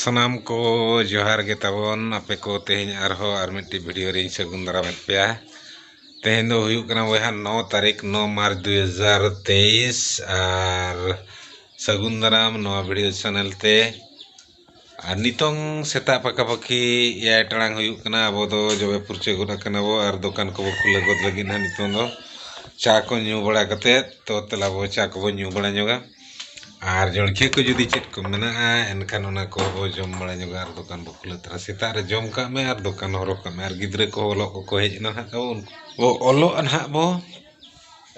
सानाम को जोहार के ताबन आपे को तेहन आरहो आर मिट्टी वीडियो रे सगुन दाराम पे तेहन दो हुयुक कना बहा 9 तारीख 9 मार्च 2023 आर सगुन दाराम नवा वीडियो चैनल ते आर नितोंग सेता पाका पाखी या टांग हुयुक कना अब दो जबे पुरचे गुना कना बो आर दुकान को खुले गोद लगी ना नितोंग दो चा को न्यू बड़ा कते तो तला बो चा को न्यू बड़ा जोगा और जड़खे को जुदी चेक को मेना एनखान ओना को बो जम बड़ा जोगा और दुकान बो खुले तरा सेता रे जम का में और दुकान हरो का में और गिद्रे को ओलो को हेजना हा वो ओलो अनहा बो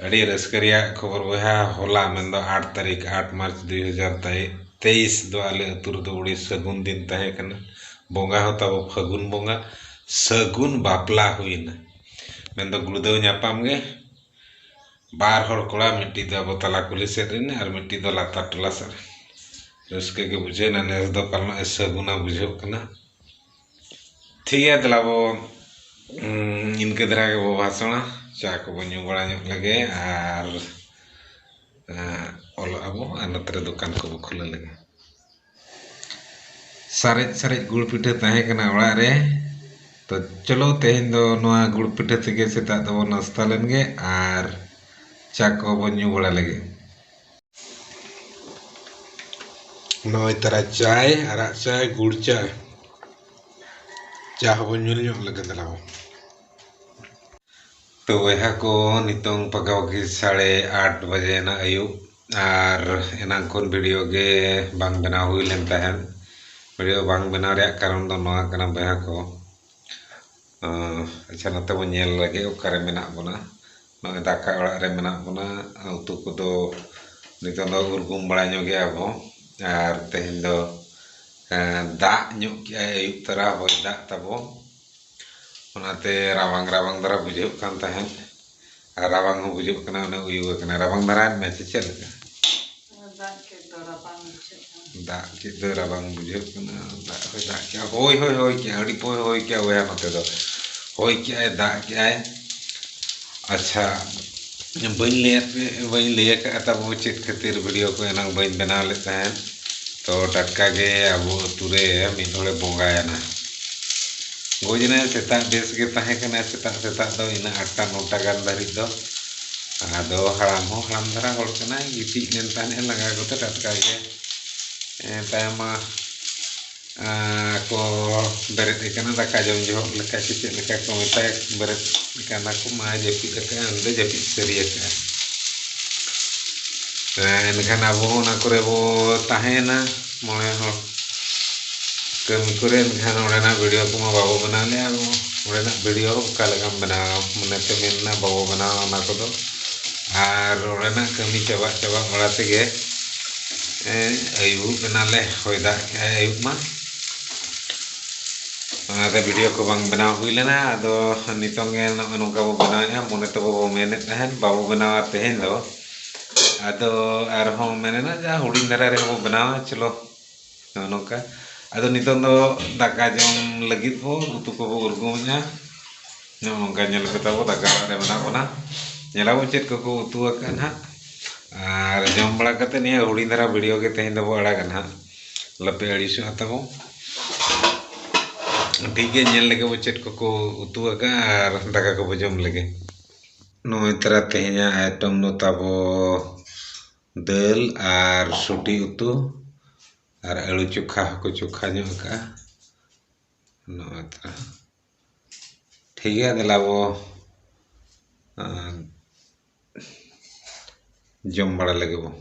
अड़ी रस्करिया खबर बहा होला मेन दो 8 तारीख 8 मार्च 2023 दो आले अतुर दो उड़ी सगुन दिन तहे कना बोंगा होता वो फगुन बोंगा सगुन बापला हुईना मेन दो गुड़दो न्यापाम गे बार हर कोड़ा मिट्टी दो अब तला कुली सेरिन और मिट्टी दो लाता टला सर रस्के के बुझे ना नेस दो पालना ऐसा गुना बुझे कना ठीक है तला वो इनके तरह के वो भाषण चा को बन्यू बड़ा लगे और ओलो अब नतरे दुकान को खुले लगे सारे सारे गुड़ पिठे तहे कना ओड़ा रे तो चलो तेहन दो नवा गुड़ पिठे तेगे सेता दो नाश्ता लेंगे और चा को बन्यू बड़ा लगे नई तरह चाय आरा चाय गुड़ चाय चा बन्यू लगे दलाओ तो वह को नितोंग पकाओ की 8:30 बजे ना अयुब और एनांग कोन वीडियो गे बांग बना हुई लेन तहन वीडियो बांग बना रे कारण दो नवा कना बहा को अच्छा नते बो नेल लगे ओकारे मेना बना नय दाका ओड़ा रे मेना बना उतु को दो नितों दो उरगुम बड़ा जोगे आबो और तेहन दो दा ᱧᱚᱜ के अयुब तरा होय दा तबो ओनाते रावांग रावांग दरा बुझे कान तहन और रावांग हो बुझे कना ओने उयु कना रावांग दरा में चेल लगा दा के दो रावांग बुझे कना दा क्या होय क्या अड़ी पोय होय क्या वया मते दो होय क्या दा क्या अच्छा बन ले का तब चेत खातिर वीडियो को एना बन बना ले तहन तो टटका गे अब तुरे मिदोड़े बोंगायना गोजना सेता बेस के तहे कना सेता दो इना 8टा 9टा गान धारी दो आदो हराम धरा होड़ कना गिटी नेन ताने लगा गोते टटका गे तायमा को बेरेत कना दाका जम जो लेका चिचे लेका को मेता बेरेत कना को मा जपि लेका अंदे जपि सरिया का एनखान अब ना करे बो ताहेना मोने हो कमी करे एनखान ओरेना वीडियो को मा बाबू बना ले अब ओरेना वीडियो का लगाम बना मने ते मेनना बाबू बना ना को दो और ओरेना कमी चबा बड़ा तेगे अयुब बना ले होयदा अयुब मा वीडियो को बांग बना हुई लेना आदो नितोंगे नोंका बो बनाया मोने तो बो मेने तहन बाबू बनावा तेहन दो आदो आरहो मेने ना जा हुडिंग धरा रे बो बनावा चलो नोंका आदो नितों दो दाका जम लगित बो उतु को बो उरगुमया नोंका नेल कता बो दाका रे बना बना नेला बो चेत को उतु अकन हा और जम बड़ा कते ने हुडिंग धरा वीडियो के तेहन दो बड़ा गन हा लपे अड़ीसु हतबो ठीक है नेल लगे वो चेट को उतु अका और दाका को जम लगे नय तरह तेहना आइटम नो ताबो दाल और सुटी उतु और आलू चोखा को चोखा नो का नय तरह ठीक है दलाबो जम बड़ा लगे वो